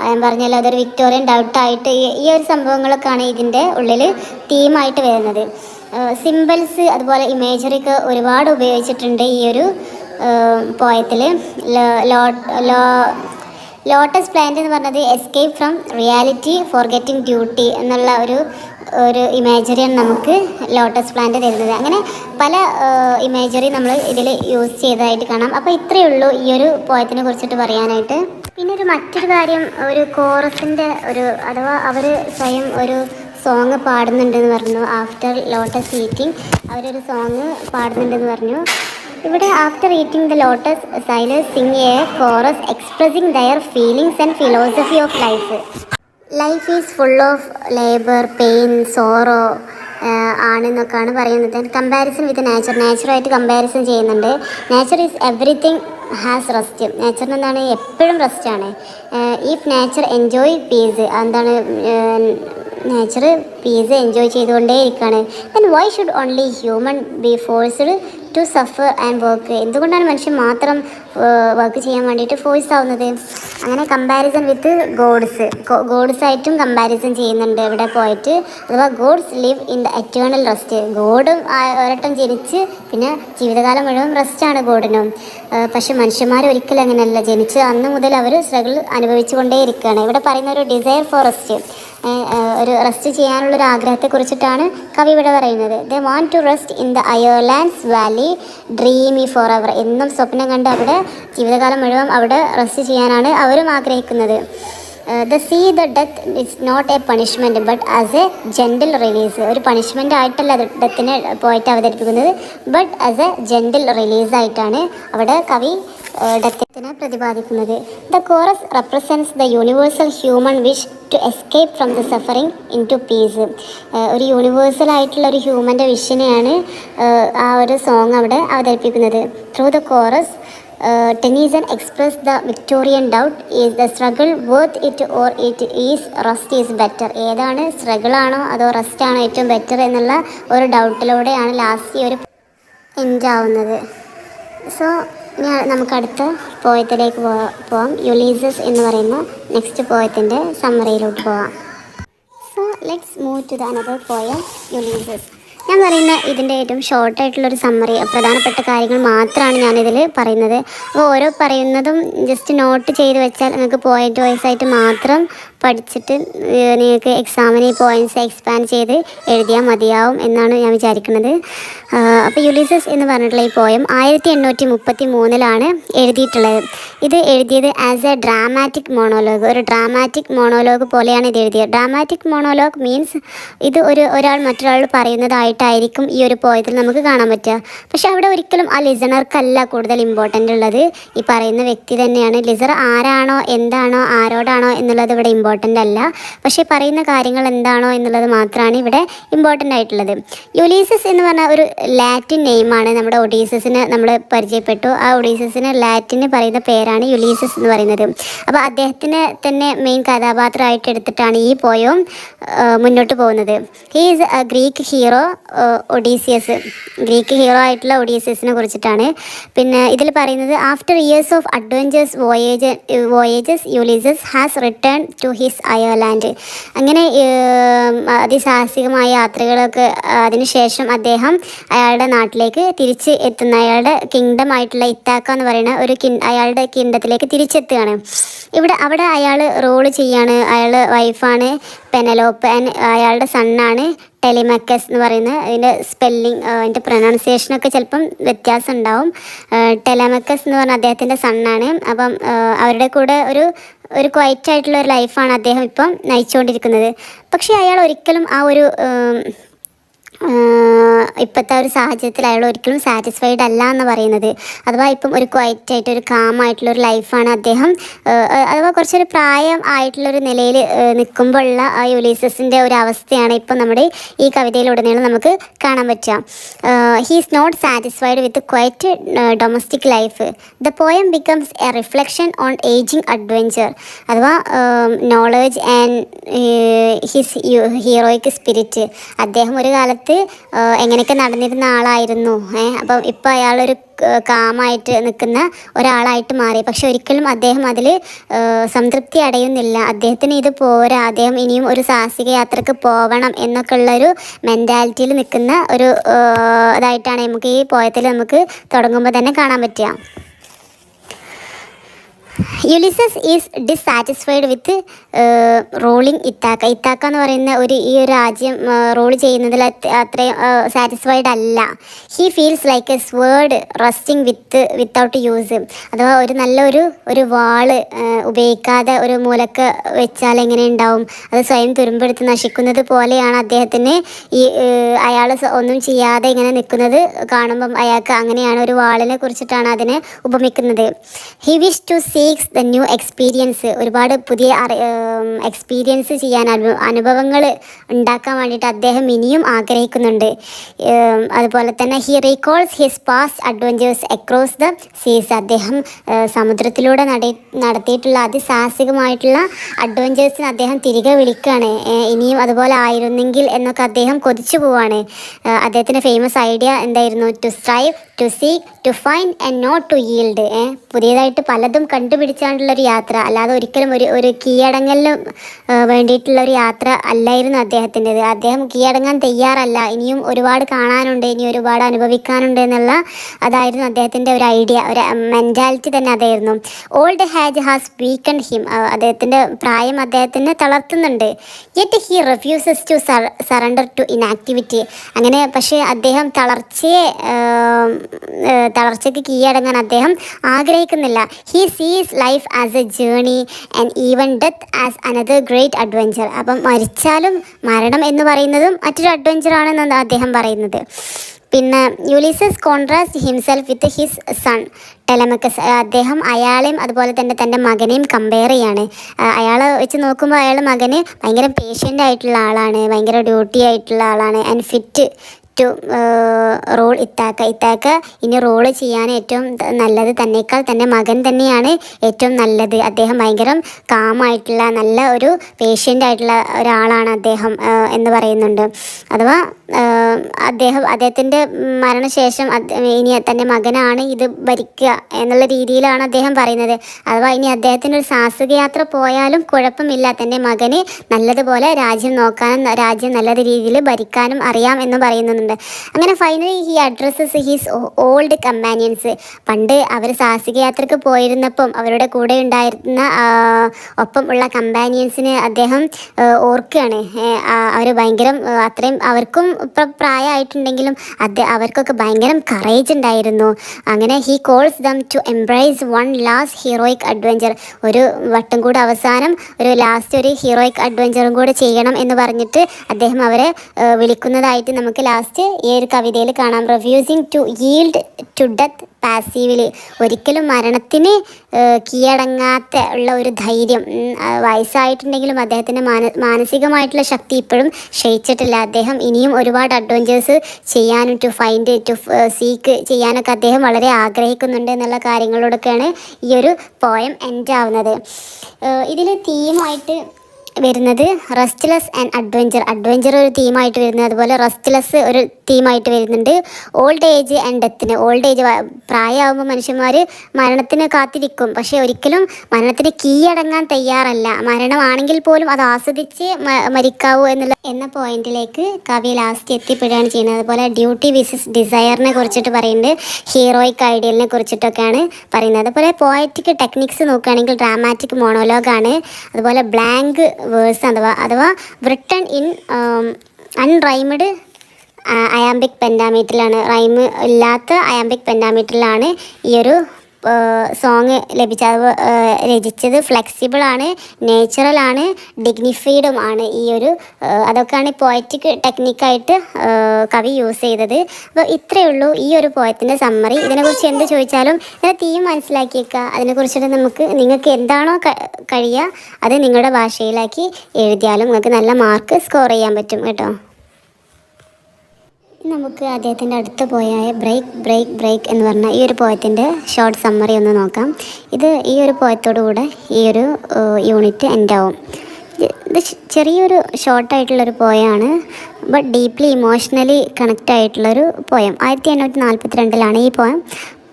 ഞാൻ പറഞ്ഞല്ലോ, അതൊരു വിക്ടോറിയൻ ഡൗട്ടായിട്ട് ഈ ഒരു സംഭവങ്ങളൊക്കെയാണ് ഇതിൻ്റെ ഉള്ളിൽ തീമായിട്ട് വരുന്നത്. സിമ്പിൾസ് അതുപോലെ ഇമേജറിയൊക്കെ ഒരുപാട് ഉപയോഗിച്ചിട്ടുണ്ട് ഈ ഒരു പോയത്തിൽ. ലോട്ടസ് പ്ലാന്റ് എന്ന് പറഞ്ഞത് escape from reality forgetting duty എന്നുള്ള ഒരു ഇമേജറിയാണ് നമുക്ക് ലോട്ടസ് പ്ലാന്റ് തരുന്നത്. അങ്ങനെ പല ഇമേജറി നമ്മൾ ഇതിൽ യൂസ് ചെയ്തതായിട്ട് കാണാം. അപ്പോൾ ഇത്രയേ ഉള്ളൂ ഈ ഒരു പോയത്തിനെ കുറിച്ചിട്ട് പറയാനായിട്ട്. പിന്നെ മറ്റൊരു കാര്യം, ഒരു കോറസിൻ്റെ അഥവാ അവർ സ്വയം ഒരു സോങ് പാടുന്നുണ്ടെന്ന് പറഞ്ഞു. ആഫ്റ്റർ ലോട്ടസ് ഈറ്റിംഗ് അവരൊരു സോങ് പാടുന്നുണ്ടെന്ന് പറഞ്ഞു. ഇവിടെ after eating the lotus sailors sing a chorus expressing their feelings and philosophy of life. Life is full of labour, pain, sorrow ആണെന്നൊക്കെയാണ് പറയുന്നത്. കമ്പാരിസൺ വിത്ത് നേച്ചറുമായിട്ട് കമ്പാരിസൺ ചെയ്യുന്നുണ്ട്. Nature is everything has rest. നേച്ചറിന് എന്താണ്, എപ്പോഴും റെസ്റ്റാണ്. ഇഫ് നേച്ചർ എൻജോയ് പീസ്, എന്താണ് nature peace enjoy ചെയ്തുകൊണ്ടേ ഇരിക്കുകയാണ്. Then why should only human be forced to suffer and work. എന്തുകൊണ്ടാണ് മനുഷ്യൻ മാത്രം വർക്ക് ചെയ്യാൻ വേണ്ടിയിട്ട് ഫോഴ്സ് ആവുന്നത്? അങ്ങനെ കമ്പാരിസൺ വിത്ത് ഗോഡ്സായിട്ടും കമ്പാരിസൺ ചെയ്യുന്നുണ്ട് ഇവിടെ പോയിട്ട്. അഥവാ gods live in the eternal rest. ഗോഡും ഒരട്ടം ജനിച്ച് പിന്നെ ജീവിതകാലം മുഴുവൻ റെസ്റ്റാണ് ഗോഡിനും. പക്ഷെ മനുഷ്യന്മാർ ഒരിക്കലും അങ്ങനെയല്ല. ജനിച്ച് അന്ന് മുതൽ അവർ സ്ട്രഗിൾ അനുഭവിച്ചു കൊണ്ടേയിരിക്കുകയാണ്. ഇവിടെ പറയുന്ന ഒരു ഡിസയർ ഫോർ റെസ്റ്റ്, ഒരു റെസ്റ്റ് ചെയ്യാനുള്ളൊരു ആഗ്രഹത്തെക്കുറിച്ചിട്ടാണ് കവി ഇവിടെ പറയുന്നത്. They want to rest in the islands valley dreamy for hour. എന്നും സ്വപ്നം കണ്ട് അവിടെ ജീവിതകാലം മുഴുവൻ അവിടെ റെസ്റ്റ് ചെയ്യാനാണ് അവരും ആഗ്രഹിക്കുന്നത്. The see the death it's not a punishment but as a gentle release. ഒരു പണിഷ്മെൻ്റ് ആയിട്ടല്ല അത് ഡെത്തിനെ പോയിട്ട് അവതരിപ്പിക്കുന്നത്, ബട്ട് ആസ് എ ജെൻറ്റിൽ റിലീസായിട്ടാണ് അവിടെ കവി ഡെത്തിനെ പ്രതിപാദിക്കുന്നത്. The chorus represents the universal human wish to escape from the suffering into peace. ഒരു യൂണിവേഴ്സൽ ആയിട്ടുള്ള ഒരു ഹ്യൂമൻ്റെ വിഷിനെയാണ് ആ ഒരു സോങ് അവിടെ അവതരിപ്പിക്കുന്നത്. Through the chorus Tennyson expressed the Victorian doubt: is the struggle worth it or it is rest is better? ഏതാണ് സ്ട്രഗിൾ ആണോ അതോ റെസ്റ്റ് ആണോ ഏറ്റവും ബെറ്റർ എന്നുള്ള ഒരു ഡൗട്ടിലൂടെയാണ് ലാസ്റ്റ് ഒരു എൻഡ് ആവുന്നത്. സോ നമുക്ക് അടുത്ത പോയത്തിലേക്ക് പോവാം. യുലീസസ് എന്ന് പറയുന്ന നെക്സ്റ്റ് പോയത്തിൻ്റെ സമ്മറിയിലോട്ട് പോവാം. So let's move to the another poem Ulysses. ഞാൻ പറയുന്ന ഇതിൻ്റെ ഏറ്റവും ഷോർട്ടായിട്ടുള്ളൊരു സമ്മറി, പ്രധാനപ്പെട്ട കാര്യങ്ങൾ മാത്രമാണ് ഞാനിതിൽ പറയുന്നത്. അപ്പോൾ ഓരോ പറയുന്നതും ജസ്റ്റ് നോട്ട് ചെയ്ത് വെച്ചാൽ നിങ്ങൾക്ക് പോയിൻ്റ് വൈസ് ആയിട്ട് മാത്രം പഠിച്ചിട്ട് നിങ്ങൾക്ക് എക്സാമിന് ഈ പോയിൻറ്റ്സ് എക്സ്പാൻഡ് ചെയ്ത് എഴുതിയാൽ മതിയാവും എന്നാണ് ഞാൻ വിചാരിക്കുന്നത്. അപ്പോൾ യുലീസസ് എന്ന് പറഞ്ഞിട്ടുള്ള ഈ പോയം 1833 എഴുതിയിട്ടുള്ളത്. ഇത് എഴുതിയത് ആസ് എ ഡ്രാമാറ്റിക് മോണോലോഗ്, ഒരു ഡ്രാമാറ്റിക് മോണോലോഗ് പോലെയാണ് ഇത് എഴുതിയത്. ഡ്രാമാറ്റിക് മോണോലോഗ് മീൻസ് ഇത് ഒരാൾ മറ്റൊരാൾ പറയുന്നതായിട്ടായിരിക്കും ഈ ഒരു പോയത്തിൽ നമുക്ക് കാണാൻ പറ്റുക. പക്ഷെ അവിടെ ഒരിക്കലും ആ ലിസണർക്കല്ല കൂടുതൽ ഇമ്പോർട്ടൻ്റ് ഉള്ളത്, ഈ പറയുന്ന വ്യക്തി തന്നെയാണ്. ലിസണർ ആരാണോ എന്താണോ ആരോടാണോ എന്നുള്ളത് ഇവിടെ ഇമ്പോർട്ടൻ്റ് അല്ല. പക്ഷേ പറയുന്ന കാര്യങ്ങൾ എന്താണോ എന്നുള്ളത് മാത്രമാണ് ഇവിടെ ഇമ്പോർട്ടൻ്റ് ആയിട്ടുള്ളത്. യുലീസസ് എന്ന് പറഞ്ഞാൽ ഒരു ലാറ്റിൻ നെയിമാണ്. നമ്മുടെ ഒഡീസസിന് നമ്മൾ പരിചയപ്പെട്ടു. ആ ഒഡീസസിന് ലാറ്റിന് പറയുന്ന പേരാണ് യുലീസസ് എന്ന് പറയുന്നത്. അപ്പോൾ അദ്ദേഹത്തിനെ തന്നെ മെയിൻ കഥാപാത്രമായിട്ട് എടുത്തിട്ടാണ് ഈ പോയം മുന്നോട്ട് പോകുന്നത്. He is a Greek hero Odysseus. Greek hero ആയിട്ടുള്ള ഒഡീസിയസിനെ കുറിച്ചിട്ടാണ്. പിന്നെ ഇതിൽ പറയുന്നത് after years of adventures voyages Ulysses has return to his Ireland. അങ്ങനെ അതിസാഹസികമായ യാത്രകളൊക്കെ അതിനുശേഷം അദ്ദേഹം അയാളുടെ നാട്ടിലേക്ക് തിരിച്ച് എത്തുന്ന, അയാളുടെ കിങ്ഡം ആയിട്ടുള്ള ഇത്താക്ക എന്ന് പറയുന്ന അയാളുടെ കിങ്ഡത്തിലേക്ക് തിരിച്ചെത്തുകയാണ്. അവിടെ അയാൾ റോൾ ചെയ്യാണ്. അയാൾ വൈഫാണ് പെനലോപ്പ്, അയാളുടെ സണ്ണാണ് ടെലിമക്കസ് എന്ന് പറയുന്നത്. അതിൻ്റെ സ്പെല്ലിങ്, അതിൻ്റെ പ്രൊനൗൺസിയേഷനൊക്കെ ചിലപ്പം വ്യത്യാസം ഉണ്ടാവും. ടെലമക്കസ് എന്ന് പറഞ്ഞാൽ അദ്ദേഹത്തിൻ്റെ സണ്ണാണ്. അപ്പം അവരുടെ കൂടെ ഒരു ക്വൈറ്റ് ആയിട്ടുള്ള ഒരു ലൈഫാണ് അദ്ദേഹം ഇപ്പം നയിച്ചുകൊണ്ടിരിക്കുന്നത്. പക്ഷേ അയാൾ ഒരിക്കലും ആ ഒരു ഇപ്പോഴത്തെ ഒരു സാഹചര്യത്തിൽ അയാൾ ഒരിക്കലും സാറ്റിസ്ഫൈഡ് അല്ല എന്ന് പറയുന്നത്. അഥവാ ഇപ്പം ഒരു ക്വയറ്റായിട്ട് ഒരു കാമായിട്ടുള്ളൊരു ലൈഫാണ് അദ്ദേഹം, അഥവാ കുറച്ചൊരു പ്രായം ആയിട്ടുള്ളൊരു നിലയിൽ നിൽക്കുമ്പോഴുള്ള ആ യുലീസസിൻ്റെ ഒരു അവസ്ഥയാണ് ഇപ്പം നമ്മുടെ ഈ കവിതയിലുടനീളം നമുക്ക് കാണാൻ പറ്റുക. He is not satisfied with quiet domestic life. The poem becomes a reflection on ageing adventure, അഥവാ knowledge and his heroic spirit. അദ്ദേഹം ഒരു കാലത്ത് എങ്ങനെയൊക്കെ നടന്നിരുന്ന ആളായിരുന്നു. അപ്പം ഇപ്പോൾ അയാളൊരു കാമായിട്ട് നിൽക്കുന്ന ഒരാളായിട്ട് മാറി. പക്ഷെ ഒരിക്കലും അദ്ദേഹം അതിൽ സംതൃപ്തി അടയുന്നില്ല. അദ്ദേഹത്തിന് ഇത് പോരാ, അദ്ദേഹം ഇനിയും ഒരു സാഹസിക യാത്രക്ക് പോകണം എന്നൊക്കെ ഉള്ളൊരു മെൻറ്റാലിറ്റിയിൽ നിൽക്കുന്ന ഒരു ഇതായിട്ടാണ് നമുക്ക് ഈ പോയത്തിൽ നമുക്ക് തുടങ്ങുമ്പോൾ തന്നെ കാണാൻ പറ്റുക. Ulysses is dissatisfied with ruling ഇത്താക്ക. ഇത്താക്ക എന്ന് പറയുന്ന ഈ ഒരു രാജ്യം റൂൾ ചെയ്യുന്നതിൽ അത്രയും സാറ്റിസ്ഫൈഡ് അല്ല. He feels like A sword rusting without use. അഥവാ ഒരു വാള് ഉപയോഗിക്കാതെ ഒരു മൂലക്ക് വെച്ചാൽ എങ്ങനെ ഉണ്ടാവും, അത് സ്വയം തുരുമ്പെടുത്ത് നശിക്കുന്നത് പോലെയാണ് അദ്ദേഹത്തിന് അയാൾ ഒന്നും ചെയ്യാതെ ഇങ്ങനെ നിൽക്കുന്നത് കാണുമ്പം അയാൾക്ക് അങ്ങനെയാണ്, ഒരു വാളിനെ കുറിച്ചിട്ടാണ് അതിനെ ഉപമിക്കുന്നത്. He wish to seek seeks the new experience, ഒരുപാട് പുതിയ എക്സ്പീരിയൻസ് ചെയ്യാൻ, അനുഭവങ്ങൾ ഉണ്ടാക്കാൻ വേണ്ടിയിട്ട് അദ്ദേഹം ഇനിയും ആഗ്രഹിക്കുന്നുണ്ട്. അതുപോലെ തന്നെ he recalls his past adventures across the സീസ്, അദ്ദേഹം സമുദ്രത്തിലൂടെ നടത്തിയിട്ടുള്ള അതിസാഹസികമായിട്ടുള്ള അഡ്വഞ്ചേഴ്സിന് അദ്ദേഹം തിരികെ വിളിക്കുകയാണ്. ഇനിയും അതുപോലെ ആയിരുന്നെങ്കിൽ എന്നൊക്കെ അദ്ദേഹം കൊതിച്ചു പോവാണ്. അദ്ദേഹത്തിൻ്റെ ഫേമസ് ഐഡിയ എന്തായിരുന്നു? To strive, to seek, to find and not to yield. പുതിയതായിട്ട് പലതും കണ്ടുപിടിച്ചാണ്ടുള്ളൊരു യാത്ര, അല്ലാതെ ഒരിക്കലും ഒരു കീഴടങ്ങലിന് വേണ്ടിയിട്ടുള്ളൊരു യാത്ര അല്ലായിരുന്നു അദ്ദേഹത്തിൻ്റെത്. അദ്ദേഹം കീഴടങ്ങാൻ തയ്യാറല്ല, ഇനിയും ഒരുപാട് കാണാനുണ്ട്, ഇനി ഒരുപാട് അനുഭവിക്കാനുണ്ട് എന്നുള്ള അതായിരുന്നു അദ്ദേഹത്തിൻ്റെ ഒരു ഐഡിയ, ഒരു മെൻറ്റാലിറ്റി തന്നെ അതായിരുന്നു. Old age has weakened him, അദ്ദേഹത്തിൻ്റെ പ്രായം അദ്ദേഹത്തിന് തളർത്തുന്നുണ്ട്. Yet he refuses to surrender to inactivity, അങ്ങനെ പക്ഷേ അദ്ദേഹം തളർച്ചയ്ക്ക് കീഴടങ്ങാൻ അദ്ദേഹം ആഗ്രഹിക്കുന്നില്ല. He sees life as a journey and even death as another great adventure. അപ്പം മരിച്ചാലും മരണം എന്ന് പറയുന്നതും മറ്റൊരു അഡ്വഞ്ചറാണെന്നാണ് അദ്ദേഹം പറയുന്നത്. പിന്നെ Ulysses contrast himself with his son Telemachus, അദ്ദേഹം അയാളെയും അതുപോലെ തന്നെ തൻ്റെ മകനെയും കമ്പയർ ചെയ്യാണ്. അയാളെ വെച്ച് നോക്കുമ്പോൾ മകന് ഭയങ്കര പേഷ്യൻ്റ് ആയിട്ടുള്ള ആളാണ്, ഭയങ്കര ഡ്യൂട്ടി ആയിട്ടുള്ള ആളാണ്, and fit to rule Ithaca ഇനി റോള് ചെയ്യാൻ ഏറ്റവും നല്ലത് തന്നേക്കാൾ തൻ്റെ മകൻ തന്നെയാണ് ഏറ്റവും നല്ലത്. അദ്ദേഹം ഭയങ്കര കാമായിട്ടുള്ള നല്ല ഒരു പേഷ്യൻ്റ് ആയിട്ടുള്ള ഒരാളാണ് അദ്ദേഹം എന്ന് പറയുന്നുണ്ട്. അഥവാ അദ്ദേഹത്തിൻ്റെ മരണശേഷം ഇനി തൻ്റെ മകനാണ് ഇത് ഭരിക്കുക എന്നുള്ള രീതിയിലാണ് അദ്ദേഹം പറയുന്നത്. അഥവാ ഇനി അദ്ദേഹത്തിൻ്റെ ഒരു സാഹസിക യാത്ര പോയാലും കുഴപ്പമില്ല, തൻ്റെ മകന് നല്ലതുപോലെ രാജ്യം നോക്കാനും രാജ്യം നല്ല രീതിയിൽ ഭരിക്കാനും അറിയാം എന്ന് പറയുന്നുണ്ട്. അങ്ങനെ finally he addresses his old companions, പണ്ട് അവർ സാഹസിക യാത്രക്ക് പോയിരുന്നപ്പം അവരുടെ കൂടെ ഉണ്ടായിരുന്ന ഒപ്പം ഉള്ള കമ്പാനിയൻസിന് അദ്ദേഹം ഓർക്കുകയാണ്. അവർ ഭയങ്കര അത്രയും അവർക്കും ഇപ്പം പ്രായമായിട്ടുണ്ടെങ്കിലും അവർക്കൊക്കെ ഭയങ്കര കറേജ് ഉണ്ടായിരുന്നു. അങ്ങനെ he calls them to embrace one last heroic adventure, ഒരു വട്ടം കൂടെ അവസാനം ഒരു ലാസ്റ്റ് ഒരു ഹീറോയിക് അഡ്വഞ്ചറും കൂടെ ചെയ്യണം എന്ന് പറഞ്ഞിട്ട് അദ്ദേഹം അവരെ വിളിക്കുന്നതായിട്ട് നമുക്ക് ലാസ്റ്റ് ഈ ഒരു കവിതയിൽ കാണാം. Refusing to yield to death passively, ഒരിക്കലും മരണത്തിന് കീഴടങ്ങാത്ത ഉള്ള ഒരു ധൈര്യം. വയസ്സായിട്ടുണ്ടെങ്കിലും അദ്ദേഹത്തിൻ്റെ മാനസികമായിട്ടുള്ള ശക്തി ഇപ്പോഴും ക്ഷയിച്ചിട്ടില്ല. അദ്ദേഹം ഇനിയും ഒരുപാട് അഡ്വഞ്ചേഴ്സ് ചെയ്യാനും ടു ഫൈൻഡ് ടു സീക്ക് ചെയ്യാനൊക്കെ അദ്ദേഹം വളരെ ആഗ്രഹിക്കുന്നുണ്ട് എന്നുള്ള കാര്യങ്ങളോടൊക്കെയാണ് ഈ ഒരു പോയം എൻഡ് ആവുന്നത്. ഇതിൽ തീമായിട്ട് വരുന്നത് റെസ്റ്റ്ലെസ് ആൻഡ് അഡ്വഞ്ചർ ഒരു തീമായിട്ട് വരുന്നത്, അതുപോലെ റെസ്റ്റ്ലെസ് ഒരു തീമായിട്ട് വരുന്നുണ്ട്. ഓൾഡ് ഏജ് ആൻഡ് ഡെത്തിന്, ഓൾഡ് ഏജ് പ്രായമാകുമ്പോൾ മനുഷ്യന്മാർ മരണത്തിന് കാത്തിരിക്കും, പക്ഷേ ഒരിക്കലും മരണത്തിന് കീഴടങ്ങാൻ തയ്യാറല്ല. മരണമാണെങ്കിൽ പോലും അത് ആസ്വദിച്ച് മരിക്കാവൂ എന്ന പോയിന്റിലേക്ക് കവി ലാസ്റ്റ് എത്തിപ്പെടുകയാണ് ചെയ്യുന്നത്. അതുപോലെ ഡ്യൂട്ടി വിസസ് ഡിസയറിനെ കുറിച്ചിട്ട് പറയുന്നുണ്ട്, ഹീറോയിക് ഐഡിയലിനെ കുറിച്ചിട്ടൊക്കെയാണ് പറയുന്നത്. അതുപോലെ പോയറ്റിക് ടെക്നിക്സ് നോക്കുകയാണെങ്കിൽ ഡ്രാമാറ്റിക് മോണോലോഗാണ്, അതുപോലെ ബ്ലാങ്ക് വേഴ്സ് അഥവാ റിട്ടൺ ഇൻ അൺറൈംഡ് അയാംബിക് പെൻഡാമീറ്ററിലാണ്, റൈം ഇല്ലാത്ത അയാംബിക് പെൻഡാമീറ്ററിലാണ് ഈ ഒരു സോങ് രചിച്ചത്. ഫ്ലെക്സിബിളാണ്, നേച്ചുറലാണ്, ഡിഗ്നിഫൈഡും ആണ് ഈ ഒരു അതൊക്കെയാണ് പോയറ്റിക് ടെക്നിക്കായിട്ട് കവി യൂസ് ചെയ്തത്. അപ്പോൾ ഇത്രയേ ഉള്ളൂ ഈ ഒരു പോയത്തിൻ്റെ സമ്മറി. ഇതിനെക്കുറിച്ച് എന്ത് ചോദിച്ചാലും ഇതിൻ്റെ തീം മനസ്സിലാക്കിയേക്കുക. അതിനെക്കുറിച്ചിട്ട് നിങ്ങൾക്ക് എന്താണോ കഴിയുക അത് നിങ്ങളുടെ ഭാഷയിലാക്കി എഴുതിയാലും നിങ്ങൾക്ക് നല്ല മാർക്ക് സ്കോർ ചെയ്യാൻ പറ്റും കേട്ടോ. നമുക്ക് അദ്ദേഹത്തിൻ്റെ അടുത്ത പോയായ ബ്രേക്ക് എന്ന് പറഞ്ഞ ഈ ഒരു പോയത്തിൻ്റെ ഷോർട്ട് സമ്മറി ഒന്ന് നോക്കാം. ഈ ഒരു പോയത്തോടു കൂടെ ഈ ഒരു യൂണിറ്റ് എൻഡാവും. ഇത് ചെറിയൊരു ഷോർട്ടായിട്ടുള്ളൊരു പോയാണ്, ബട്ട് ഡീപ്ലി ഇമോഷണലി കണക്റ്റ് ആയിട്ടുള്ളൊരു പോയം. 1842 ഈ പോയം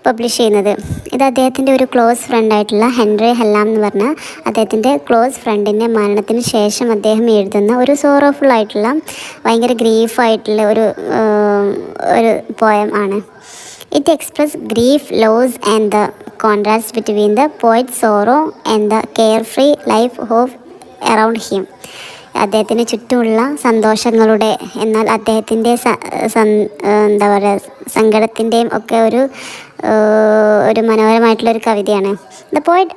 പബ്ലിഷ് ചെയ്യുന്നത്. ഇത് അദ്ദേഹത്തിൻ്റെ ഒരു ക്ലോസ് ഫ്രണ്ടായിട്ടുള്ള ഹെൻറി ഹെല്ലാം എന്ന് പറഞ്ഞ അദ്ദേഹത്തിൻ്റെ ക്ലോസ് ഫ്രണ്ടിൻ്റെ മരണത്തിന് ശേഷം അദ്ദേഹം എഴുതുന്ന ഒരു സോറോഫുൾ ആയിട്ടുള്ള ഭയങ്കര ഗ്രീഫായിട്ടുള്ള ഒരു പോയം ആണ്. It express grief, loss and the contrast between the poet sorrow and the carefree life of around him. അദ്ദേഹത്തിന് ചുറ്റുമുള്ള സന്തോഷങ്ങളുടെ എന്നാൽ അദ്ദേഹത്തിൻ്റെ എന്താ പറയുക സങ്കടത്തിൻ്റെയും ഒക്കെ ഒരു മനോഹരമായിട്ടുള്ളൊരു കവിതയാണ്. The poet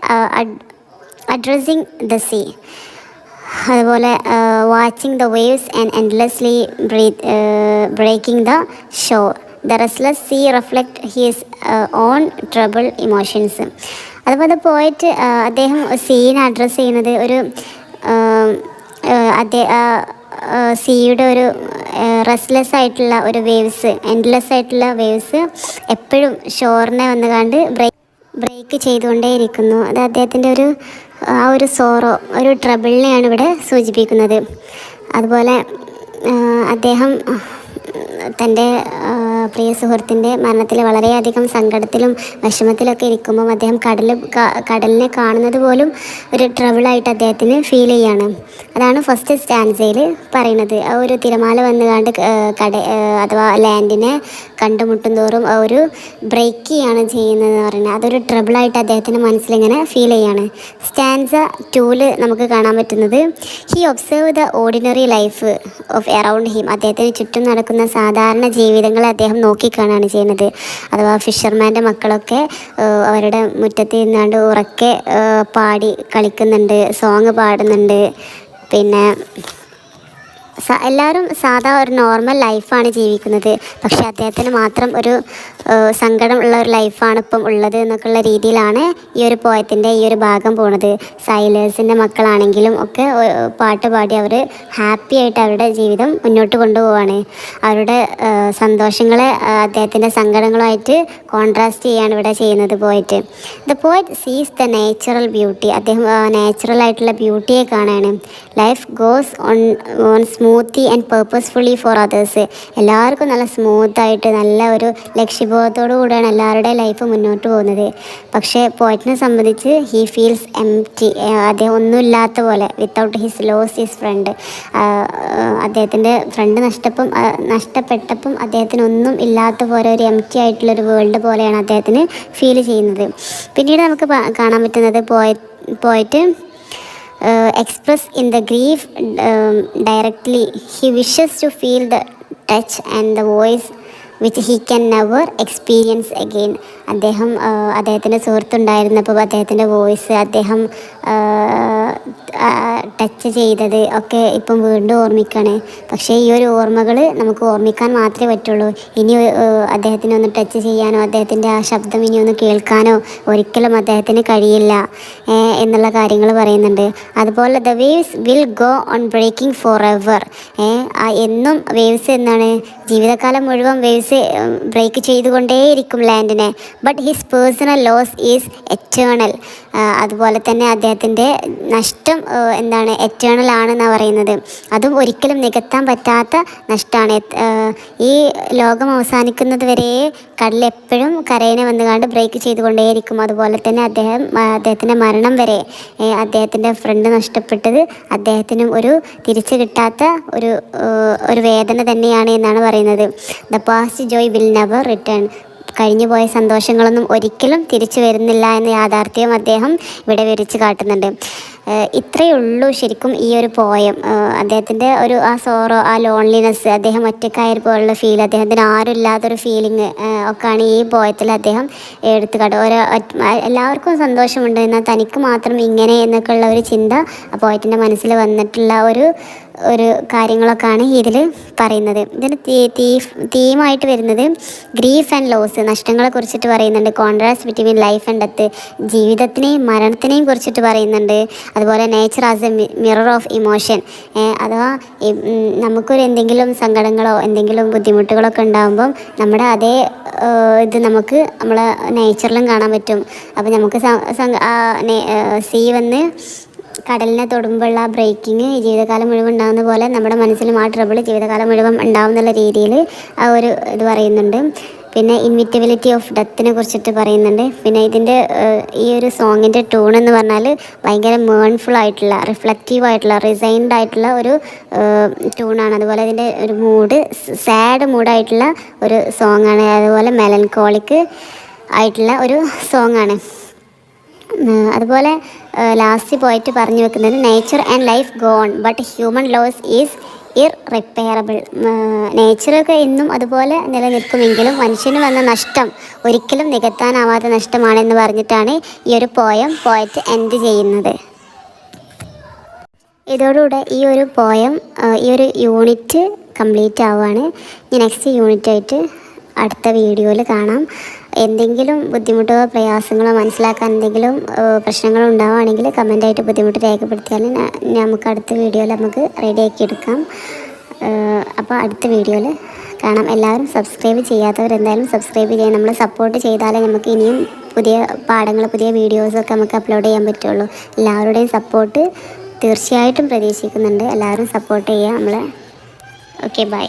addressing the sea, അതുപോലെ watching the waves and endlessly breaking the shore. The restless sea reflect his own trouble emotions. അതുപോലെ പോയിട്ട് അദ്ദേഹം സീൻ അഡ്രസ്സ് ചെയ്യുന്നത് ഒരു സീയുടെ ഒരു റെസ്റ്റ്ലെസ് ആയിട്ടുള്ള ഒരു വേവ്സ്, എൻഡ്ലെസ് ആയിട്ടുള്ള വേവ്സ് എപ്പോഴും ഷോറിനെ വന്ന് കണ്ട് ബ്രേക്ക് ചെയ്തുകൊണ്ടേയിരിക്കുന്നു. അത് അദ്ദേഹത്തിൻ്റെ ആ ഒരു സോറോ, ഒരു ട്രബിളിനെയാണ് ഇവിടെ സൂചിപ്പിക്കുന്നത്. അതുപോലെ അദ്ദേഹം തൻ്റെ പ്രിയ സുഹൃത്തിൻ്റെ മരണത്തിൽ വളരെയധികം സങ്കടത്തിലും വിഷമത്തിലൊക്കെ ഇരിക്കുമ്പം അദ്ദേഹം കടലിനെ കാണുന്നത് പോലും ഒരു ട്രബിളായിട്ട് അദ്ദേഹത്തിന് ഫീൽ ചെയ്യാണ്. അതാണ് ഫസ്റ്റ് സ്റ്റാൻസയിൽ പറയുന്നത്. ആ ഒരു തിരമാല വന്നുകൊണ്ട് അഥവാ ലാൻഡിനെ കണ്ടുമുട്ടും തോറും ഒരു ബ്രേക്ക് ചെയ്യാണ് ചെയ്യുന്നതെന്ന് പറയുന്നത്. അതൊരു ട്രബിളായിട്ട് അദ്ദേഹത്തിൻ്റെ മനസ്സിലിങ്ങനെ ഫീൽ ചെയ്യാണ്. സ്റ്റാൻസ 2 നമുക്ക് കാണാൻ പറ്റുന്നത്, he observe the ordinary life of around him. അദ്ദേഹത്തിന് ചുറ്റും നടക്കുന്ന സാധാരണ ജീവിതങ്ങളെ അദ്ദേഹം നോക്കിക്കാണാണ് ചെയ്യുന്നത്. അഥവാ ഫിഷർമാൻ്റെ മക്കളൊക്കെ അവരുടെ മുറ്റത്ത് നിന്നാണ്ട് ഉറക്കെ പാടി കളിക്കുന്നുണ്ട്, സോങ് പാടുന്നുണ്ട്. പിന്നെ എല്ലാവരും സാധാ ഒരു നോർമൽ ലൈഫാണ് ജീവിക്കുന്നത്. പക്ഷേ അദ്ദേഹത്തിന് മാത്രം ഒരു സങ്കടം ഉള്ള ഒരു ലൈഫാണ് ഇപ്പം ഉള്ളത് എന്നൊക്കെയുള്ള രീതിയിലാണ് ഈ ഒരു പോയത്തിൻ്റെ ഈ ഒരു ഭാഗം പോണത്. സൈലേഴ്സിൻ്റെ മക്കളാണെങ്കിലും ഒക്കെ പാട്ട് പാടി അവർ ഹാപ്പി ആയിട്ട് അവരുടെ ജീവിതം മുന്നോട്ട് കൊണ്ടുപോവാണ്. അവരുടെ സന്തോഷങ്ങളെ അദ്ദേഹത്തിൻ്റെ സങ്കടങ്ങളുമായിട്ട് കോൺട്രാസ്റ്റ് ചെയ്യാണ് ഇവിടെ ചെയ്യുന്നത് poet. The poet sees the natural beauty. അദ്ദേഹം നാച്ചുറൽ ആയിട്ടുള്ള ബ്യൂട്ടിയെ കാണാണ്. Life goes on smoothly and purposefully for others. എല്ലാവർക്കും നല്ല സ്മൂത്തായിട്ട് നല്ല ഒരു ലക്ഷ്യബോധത്തോടു കൂടിയാണ് എല്ലാവരുടെ ലൈഫ് മുന്നോട്ട് പോകുന്നത്. പക്ഷേ പോയറ്റിനെ സംബന്ധിച്ച് ഹീ ഫീൽസ് എംപ്റ്റി. അദ്ദേഹം ഒന്നുമില്ലാത്ത പോലെ, without his loss his friend. അദ്ദേഹത്തിൻ്റെ ഫ്രണ്ട് നഷ്ടപ്പെട്ടപ്പം അദ്ദേഹത്തിനൊന്നും ഇല്ലാത്ത പോലെ ഒരു എംപ്റ്റി ആയിട്ടുള്ളൊരു വേൾഡ് പോലെയാണ് അദ്ദേഹത്തിന് ഫീൽ ചെയ്യുന്നത്. പിന്നീട് നമുക്ക് കാണാൻ പറ്റുന്നത് പോയിട്ട് express in the grief directly. He wishes to feel the touch and the voice which he can never experience again. അദ്ദേഹത്തിൻ്റെ സുഹൃത്തുണ്ടായിരുന്നപ്പോൾ അദ്ദേഹത്തിൻ്റെ വോയിസ്, അദ്ദേഹം ടച്ച് ചെയ്തത് ഒക്കെ ഇപ്പം വീണ്ടും ഓർമ്മിക്കുകയാണ്. പക്ഷേ ഈ ഒരു ഓർമ്മകൾ നമുക്ക് ഓർമ്മിക്കാൻ മാത്രമേ പറ്റുള്ളൂ. ഇനി അദ്ദേഹത്തിനെ ഒന്ന് ടച്ച് ചെയ്യാനോ അദ്ദേഹത്തിൻ്റെ ആ ശബ്ദം ഇനി ഒന്ന് കേൾക്കാനോ ഒരിക്കലും അദ്ദേഹത്തിന് കഴിയില്ല എന്നുള്ള കാര്യങ്ങൾ പറയുന്നുണ്ട്. അതുപോലെ the waves will go on breaking forever. എന്നും വേവ്സ് എന്നാണ്, ജീവിതകാലം മുഴുവൻ വേവ്സ് ബ്രേക്ക് ചെയ്തുകൊണ്ടേയിരിക്കും ലാൻഡിനെ. But his personal loss is eternal. അതുപോലെ തന്നെ അദ്ദേഹത്തിൻ്റെ നഷ്ടം എന്താണ്, എറ്റേണൽ ആണെന്നാണ് പറയുന്നത്. അതും ഒരിക്കലും നികത്താൻ പറ്റാത്ത നഷ്ടമാണ്. ഈ ലോകം അവസാനിക്കുന്നത് വരെ കടലെപ്പോഴും കരയിനെ വന്നുകൊണ്ട് ബ്രേക്ക് ചെയ്തുകൊണ്ടേയിരിക്കും. അതുപോലെ തന്നെ അദ്ദേഹത്തിൻ്റെ മരണം വരെ, അദ്ദേഹത്തിൻ്റെ ഫ്രണ്ട് നഷ്ടപ്പെട്ടത് അദ്ദേഹത്തിനും ഒരു തിരിച്ചു കിട്ടാത്ത ഒരു വേദന തന്നെയാണ് എന്നാണ് പറയുന്നത്. The past Joy will never return. കഴിഞ്ഞു പോയ സന്തോഷങ്ങളൊന്നും ഒരിക്കലും തിരിച്ചു വരുന്നില്ല എന്ന യാഥാർത്ഥ്യം അദ്ദേഹം ഇവിടെ വിവരിച്ച് കാട്ടുന്നുണ്ട്. ഇത്രയേ ഉള്ളൂ ശരിക്കും ഈ ഒരു പോയം. അദ്ദേഹത്തിൻ്റെ ആ സോറോ, ആ ലോൺലിനെസ്, അദ്ദേഹം ഒറ്റക്കായപ്പോഴുള്ള ഫീൽ, അദ്ദേഹത്തിന് ആരും ഇല്ലാത്തൊരു ഫീലിംഗ് ഒക്കെയാണ് ഈ പോയത്തിൽ അദ്ദേഹം എടുത്തു കാട്ടുക. എല്ലാവർക്കും സന്തോഷമുണ്ട്, എന്നാൽ തനിക്ക് മാത്രം ഇങ്ങനെ എന്നൊക്കെ ഉള്ള ഒരു ചിന്ത ആ പോയറ്റിൻ്റെ മനസ്സിൽ വന്നിട്ടുള്ള ഒരു കാര്യങ്ങളൊക്കെയാണ് ഇതിൽ പറയുന്നത്. ഇതിന് തീമായിട്ട് വരുന്നത് ഗ്രീഫ് ആൻഡ് ലോസ്, നഷ്ടങ്ങളെ കുറിച്ചിട്ട് പറയുന്നുണ്ട്. Contrast between life and death, ജീവിതത്തിനെയും മരണത്തിനെയും കുറിച്ചിട്ട് പറയുന്നുണ്ട്. അതുപോലെ nature as a mirror of emotion. അഥവാ നമുക്കൊരു എന്തെങ്കിലും സങ്കടങ്ങളോ എന്തെങ്കിലും ബുദ്ധിമുട്ടുകളൊക്കെ ഉണ്ടാകുമ്പം നമ്മുടെ അതേ ഇത് നമുക്ക് നമ്മളെ നേച്ചറിലും കാണാൻ പറ്റും. അപ്പോൾ നമുക്ക് സീ വന്ന് കടലിനെ തൊടുമ്പോഴുള്ള ആ ബ്രേക്കിങ് ജീവിതകാലം മുഴുവൻ ഉണ്ടാകുന്ന പോലെ നമ്മുടെ മനസ്സിലും ആ ട്രബിൾ ജീവിതകാലം മുഴുവൻ ഉണ്ടാവും എന്നുള്ള രീതിയിൽ ആ ഒരു ഇത് പറയുന്നുണ്ട്. പിന്നെ ഇൻവിറ്റബിലിറ്റി ഓഫ് ഡെത്തിനെ കുറിച്ചിട്ട് പറയുന്നുണ്ട്. പിന്നെ ഇതിൻ്റെ ഈ ഒരു സോങ്ങിൻ്റെ ട്യൂൺ എന്ന് പറഞ്ഞാൽ ഭയങ്കര മേൺഫുൾ ആയിട്ടുള്ള, റിഫ്ലക്റ്റീവ് ആയിട്ടുള്ള, റിസൈൻഡ് ആയിട്ടുള്ള ഒരു ട്യൂണാണ്. അതുപോലെ ഇതിൻ്റെ ഒരു മൂഡ് സാഡ് മൂഡായിട്ടുള്ള ഒരു സോങ്ങാണ്. അതുപോലെ മെലൻകോളിക് ആയിട്ടുള്ള ഒരു സോങ്ങാണ്. അതുപോലെ ലാസ്റ്റ് പോയിട്ട് പറഞ്ഞു വെക്കുന്നത്, nature and life go on but human loss is irreparable. നേച്ചറൊക്കെ എന്നും അതുപോലെ നിലനിൽക്കുമെങ്കിലും മനുഷ്യന് വന്ന നഷ്ടം ഒരിക്കലും നികത്താനാവാത്ത നഷ്ടമാണെന്ന് പറഞ്ഞിട്ടാണ് ഈ ഒരു പോയറ്റ് എൻഡ് ചെയ്യുന്നത്. ഇതോടുകൂടെ ഈ ഒരു ഈ ഒരു യൂണിറ്റ് കംപ്ലീറ്റ് ആവുകയാണ്. ഇനി നെക്സ്റ്റ് യൂണിറ്റായിട്ട് അടുത്ത വീഡിയോയിൽ കാണാം. എന്തെങ്കിലും ബുദ്ധിമുട്ടോ പ്രയാസങ്ങളോ മനസ്സിലാക്കാൻ എന്തെങ്കിലും പ്രശ്നങ്ങളോ ഉണ്ടാവുകയാണെങ്കിൽ കമൻ്റായിട്ട് ബുദ്ധിമുട്ട് രേഖപ്പെടുത്തിയാൽ നമുക്ക് അടുത്ത വീഡിയോയിൽ നമുക്ക് റെഡിയാക്കി എടുക്കാം. അപ്പോൾ അടുത്ത വീഡിയോയിൽ കാണാം. എല്ലാവരും സബ്സ്ക്രൈബ് ചെയ്യാത്തവരെന്തായാലും സബ്സ്ക്രൈബ് ചെയ്യാൻ നമ്മൾ സപ്പോർട്ട് ചെയ്താലേ നമുക്ക് ഇനിയും പുതിയ പാഠങ്ങൾ പുതിയ വീഡിയോസൊക്കെ നമുക്ക് അപ്ലോഡ് ചെയ്യാൻ പറ്റുള്ളൂ. എല്ലാവരുടെയും സപ്പോർട്ട് തീർച്ചയായിട്ടും പ്രതീക്ഷിക്കുന്നുണ്ട്. എല്ലാവരും സപ്പോർട്ട് ചെയ്യുക നമ്മളെ. Okay, by.